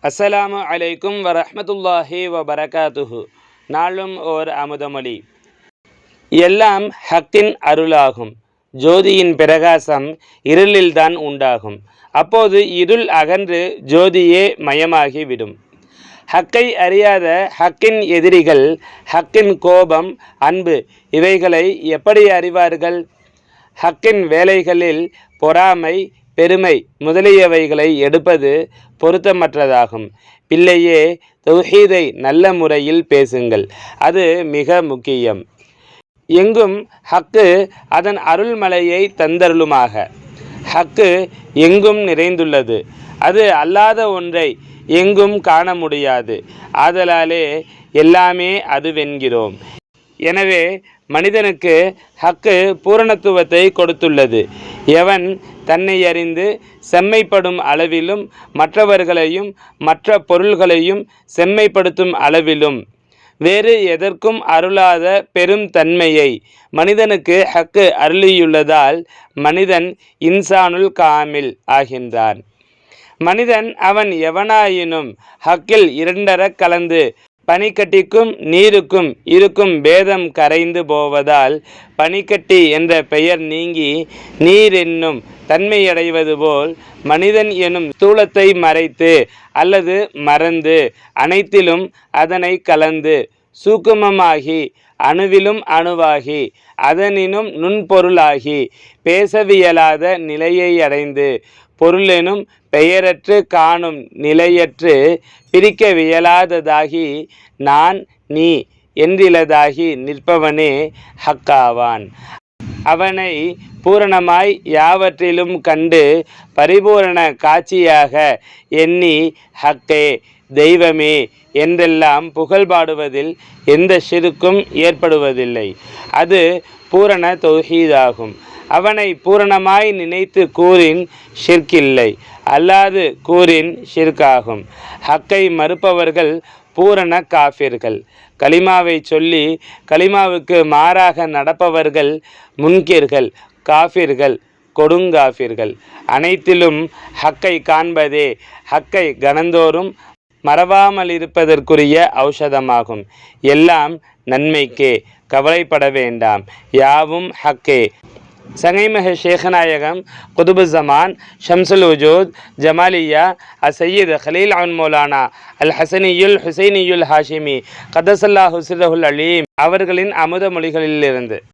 அஸ்ஸலாமு அலைக்கும் வரஹ்மத்துல்லாஹி வபரகாத்துஹு. நாளும் ஓர் அமுதமொழி. எல்லாம் ஹக்கின் அருளாகும். ஜோதியின் பிரகாசம் இருளில்தான் உண்டாகும். அப்போது இருள் அகன்று ஜோதியே மயமாகிவிடும். ஹக்கை அறியாத ஹக்கின் எதிரிகள் ஹக்கின் கோபம், அன்பு இவைகளை எப்படி அறிவார்கள்? ஹக்கின் வேலைகளில் பொறாமை, பெருமை முதலியவைகளை எடுப்பது பொருத்தமற்றதாகும். பிள்ளையே, தௌஹீதை நல்ல முறையில் பேசுங்கள், அது மிக முக்கியம். எங்கும் ஹக்கு அதன் அருள்மலையை தந்தருளுமாக. ஹக்கு எங்கும் நிறைந்துள்ளது, அது அல்லாத ஒன்றை எங்கும் காண முடியாது. ஆதலாலே எல்லாமே அதுவென்கிறோம். எனவே மனிதனுக்கு ஹக்கு பூரணத்துவத்தை கொடுத்துள்ளது. எவன் தன்னை அறிந்து செம்மைப்படும் அளவிலும் மற்றவர்களையும் மற்ற பொருள்களையும் செம்மைப்படுத்தும் அளவிலும் வேறு எதற்கும் அருளாத பெரும் தன்மையை மனிதனுக்கு ஹக்கு அருளியுள்ளதால் மனிதன் இன்சானுல் காமில் ஆகின்றான். மனிதன் அவன் எவனாயினும் ஹக்கில் இரண்டரக் கலந்து பனிக்கட்டிக்கும் நீருக்கும் இருக்கும் பேதம் கரைந்து போவதால் பனிக்கட்டி என்ற பெயர் நீங்கி நீர் என்னும் தன்மையடைவது போல் மனிதன் எனும் ஸ்தூலத்தை மறைத்து அல்லது மறந்து அனைத்திலும் அதனை கலந்து சூக்குமமாகி அணுவிலும் அணுவாகி அதனினும் நுண்பொருளாகி பேசவியலாத நிலையை அடைந்து பொருளெனும் பெயரற்று காணும் நிலையற்று பிரிக்கவியலாததாகி நான் நீ என்றிலதாகி நிற்பவனே ஹக்காவான். அவனை பூரணமாய் யாவற்றிலும் கண்டு பரிபூரண காட்சியாக எண்ணி ஹக்கே, தெய்வமே என்றெல்லாம் புகழ்பாடுவதில் எந்த ஷிர்க்கும் ஏற்படுவதில்லை. அது பூரண தௌஹீதாகும். அவனை பூரணமாய் நினைத்து கூறின் ஷிர்கில்லை, அல்லாது கூறின் ஷிர்காகும். ஹக்கை மறுப்பவர்கள் பூரண காஃபிர்கள். கலிமாவை சொல்லி கலிமாவுக்கு மாறாக நடப்பவர்கள் முன்கிர்கள், காஃபிர்கள், கொடுங்காஃபிர்கள். அனைத்திலும் ஹக்கை காண்பதே ஹக்கை கணந்தோறும் மறவாமலிருப்பதற்குரிய ஔஷதமாகும். எல்லாம் நன்மைக்கே, கவலைப்பட வேண்டாம், யாவும் ஹக்கே. சங்கைமஹ ஷேഖநாயகம் குதுபுஸ்ஸமான் ஷம்சுல் வஜூத் ஜமாலியா அசையீத் கலீல் அன் மௌலானா அல் ஹசனியுல் ஹுசைனியுல் ஹாஷிமி கதசல்லாஹு சிர்ரஹுல் அலீம் அவர்களின் அமுத மொழிகளிலிருந்து.